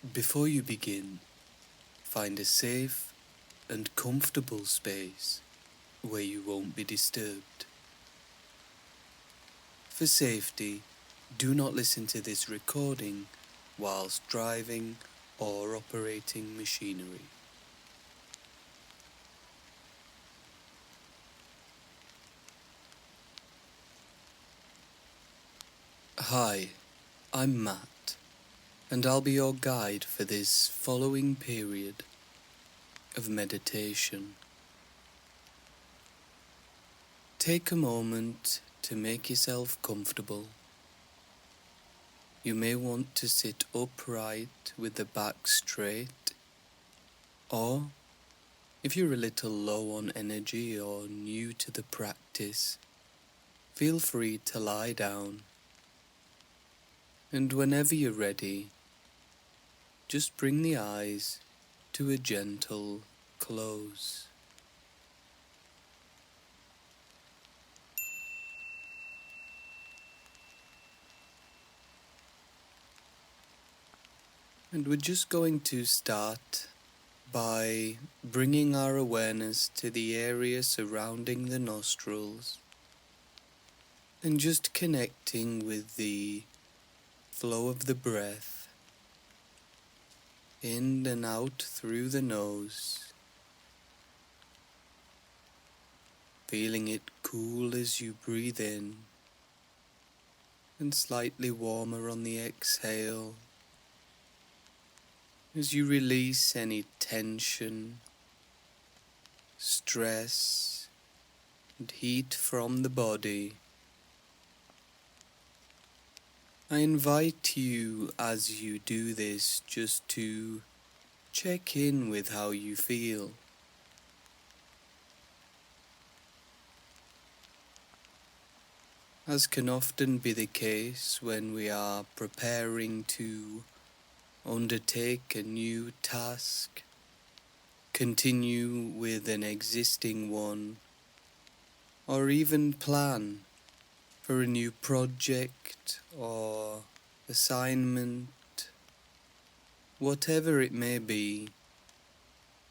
Before you begin, find a safe and comfortable space where you won't be disturbed. For safety, do not listen to this recording whilst driving or operating machinery. Hi, I'm Matt, and I'll be your guide for this following period of meditation. Take a moment to make yourself comfortable. You may want to sit upright with the back straight, or if you're a little low on energy or new to the practice, feel free to lie down. And whenever you're ready, just bring the eyes to a gentle close. And we're just going to start by bringing our awareness to the area surrounding the nostrils and just connecting with the flow of the breath in and out through the nose, feeling it cool as you breathe in and slightly warmer on the exhale as you release any tension, stress and heat from the body. I invite you as you do this just to check in with how you feel. As can often be the case when we are preparing to undertake a new task, continue with an existing one, or even plan for a new project or assignment, whatever it may be,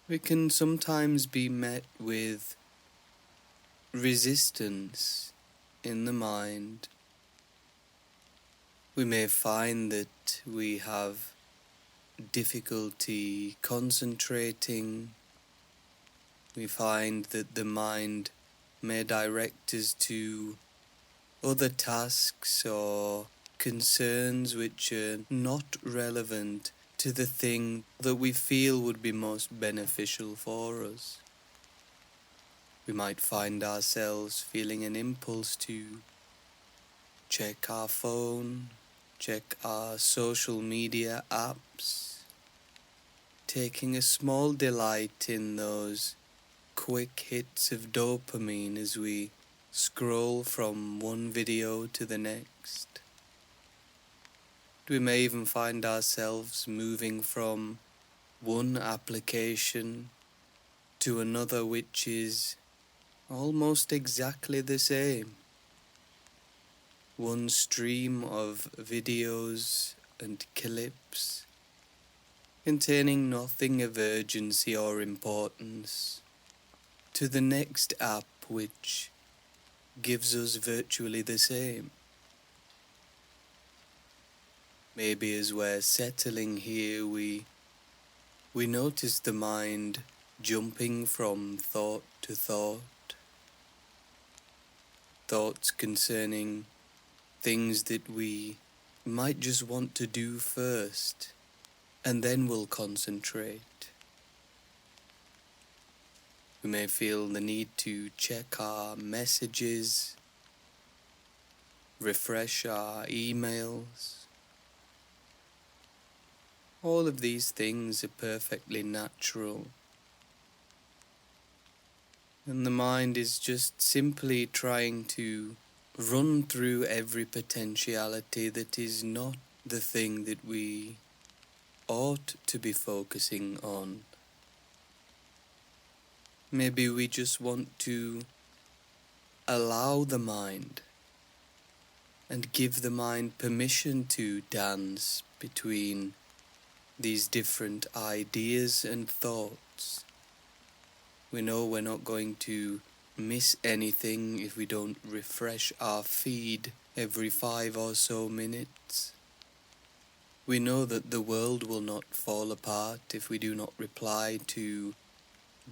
we can sometimes be met with resistance in the mind. We may find that we have difficulty concentrating. We find that the mind may direct us to other tasks or concerns which are not relevant to the thing that we feel would be most beneficial for us. We might find ourselves feeling an impulse to check our phone, check our social media apps, taking a small delight in those quick hits of dopamine as we scroll from one video to the next. We may even find ourselves moving from one application to another which is almost exactly the same. One stream of videos and clips containing nothing of urgency or importance, to the next app which gives us virtually the same. Maybe as we're settling here, we notice the mind jumping from thought to thought, thoughts concerning things that we might just want to do first, and then we'll concentrate. We may feel the need to check our messages, refresh our emails. All of these things are perfectly natural. And the mind is just simply trying to run through every potentiality that is not the thing that we ought to be focusing on. Maybe we just want to allow the mind and give the mind permission to dance between these different ideas and thoughts. We know we're not going to miss anything if we don't refresh our feed every 5 or so minutes. We know that the world will not fall apart if we do not reply to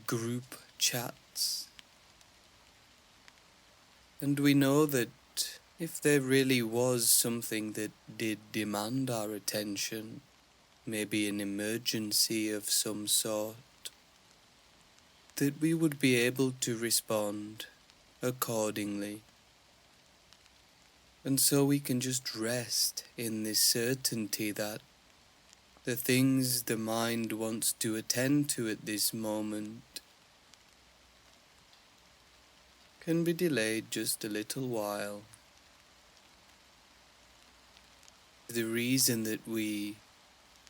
group chats. And we know that if there really was something that did demand our attention, maybe an emergency of some sort, that we would be able to respond accordingly. And so we can just rest in this certainty that the things the mind wants to attend to at this moment can be delayed just a little while. The reason that we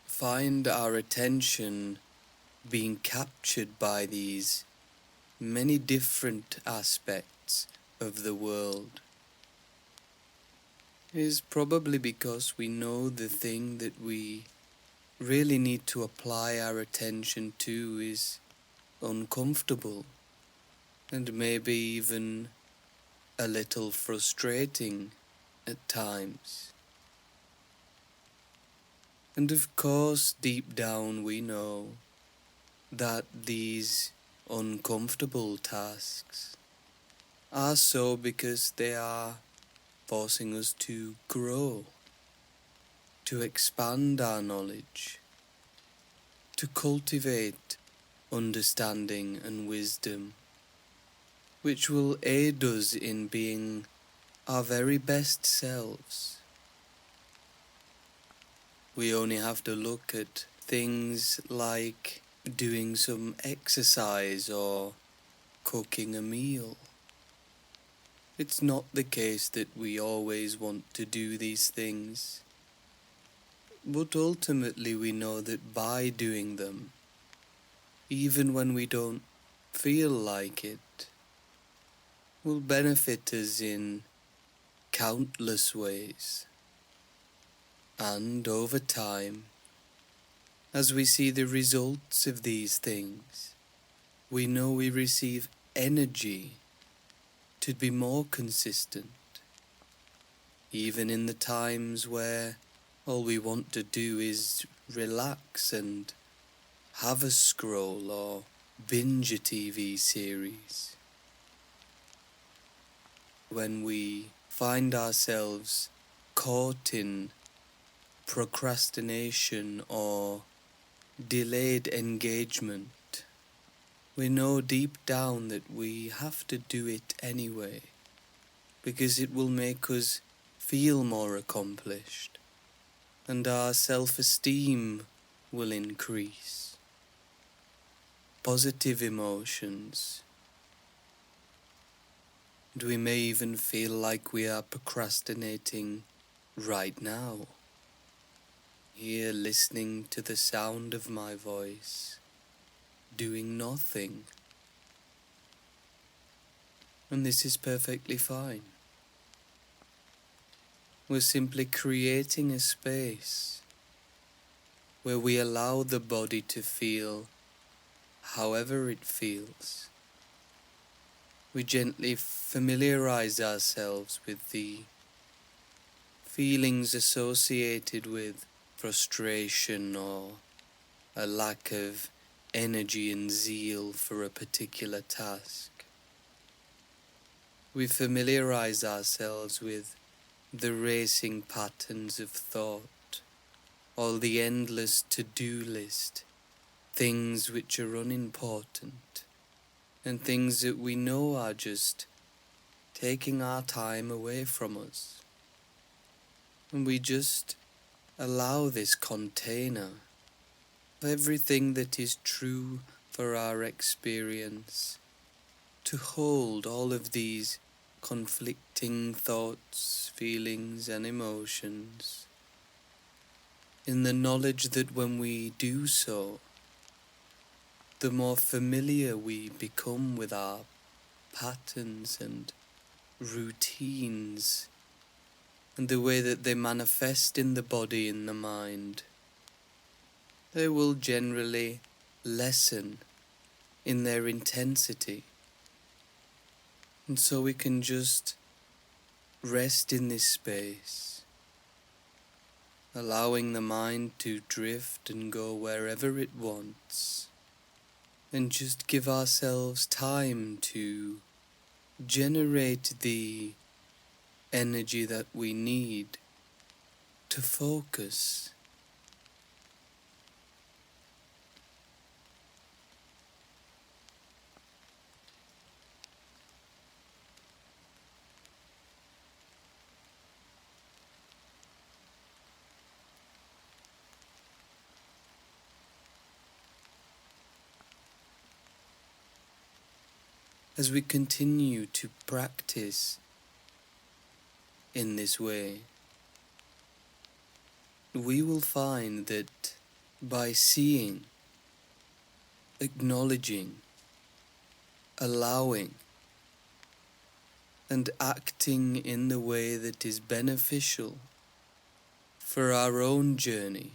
find our attention being captured by these many different aspects of the world is probably because we know the thing that we really need to apply our attention to is uncomfortable and maybe even a little frustrating at times. And of course, deep down we know that these uncomfortable tasks are so because they are forcing us to grow, to expand our knowledge, to cultivate understanding and wisdom, which will aid us in being our very best selves. We only have to look at things like doing some exercise or cooking a meal. It's not the case that we always want to do these things, but ultimately we know that by doing them, even when we don't feel like it, will benefit us in countless ways. And over time, as we see the results of these things, we know we receive energy to be more consistent, even in the times where all we want to do is relax and have a scroll or binge a TV series. When we find ourselves caught in procrastination or delayed engagement, we know deep down that we have to do it anyway, because it will make us feel more accomplished, and our self-esteem will increase. Positive emotions, and we may even feel like we are procrastinating right now, here listening to the sound of my voice, doing nothing. And this is perfectly fine. We're simply creating a space where we allow the body to feel however it feels. We gently familiarize ourselves with the feelings associated with frustration or a lack of energy and zeal for a particular task. We familiarize ourselves with the racing patterns of thought, or the endless to-do list, things which are unimportant, and things that we know are just taking our time away from us. And we just allow this container of everything that is true for our experience to hold all of these conflicting thoughts, feelings, and emotions, in the knowledge that when we do so, the more familiar we become with our patterns and routines, and the way that they manifest in the body and the mind, they will generally lessen in their intensity. And so we can just rest in this space, allowing the mind to drift and go wherever it wants, and just give ourselves time to generate the energy that we need to focus. As we continue to practice in this way, we will find that by seeing, acknowledging, allowing, and acting in the way that is beneficial for our own journey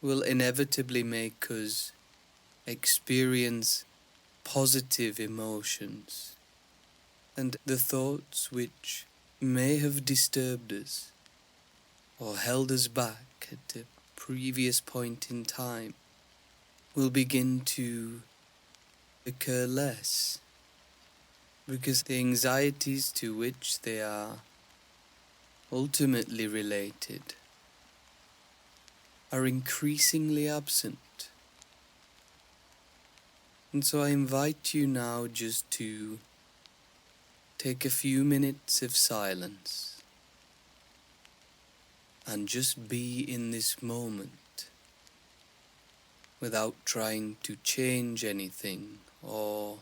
will inevitably make us experience positive emotions, and the thoughts which may have disturbed us or held us back at a previous point in time will begin to occur less, because the anxieties to which they are ultimately related are increasingly absent. And so I invite you now just to take a few minutes of silence and just be in this moment without trying to change anything or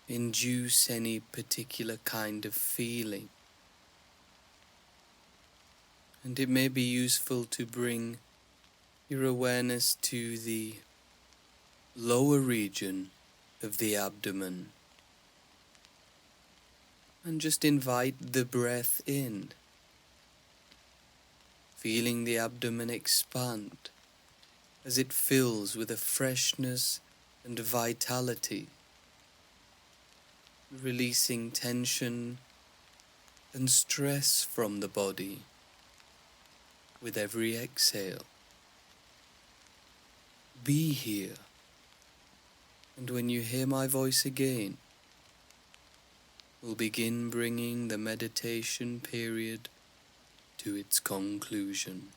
induce any particular kind of feeling. And it may be useful to bring your awareness to the lower region of the abdomen and just invite the breath in, feeling the abdomen expand as it fills with a freshness and vitality, releasing tension and stress from the body with every exhale. Be here, and when you hear my voice again, we'll begin bringing the meditation period to its conclusion.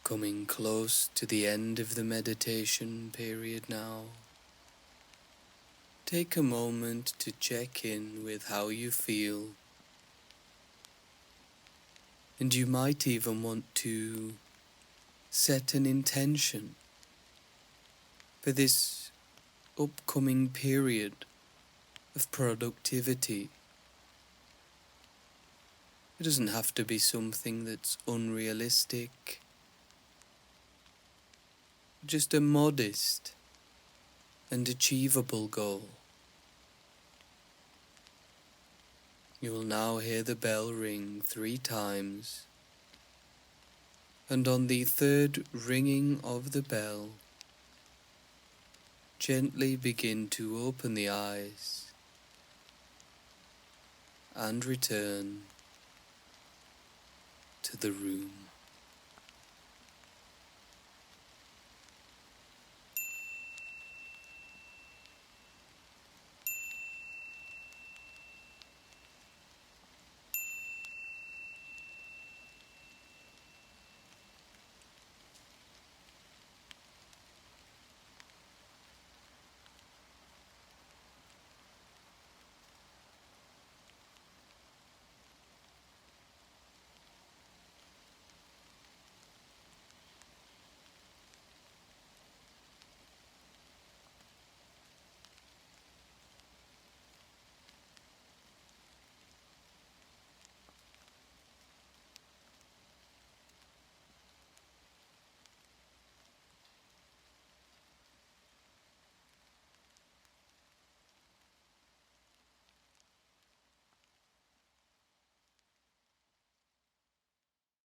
coming close to the end of the meditation period now. Take a moment to check in with how you feel, and you might even want to set an intention for this upcoming period of productivity. It doesn't have to be something that's unrealistic, just a modest and achievable goal. You will now hear the bell ring 3 times, and on the third ringing of the bell, gently begin to open the eyes and return to the room.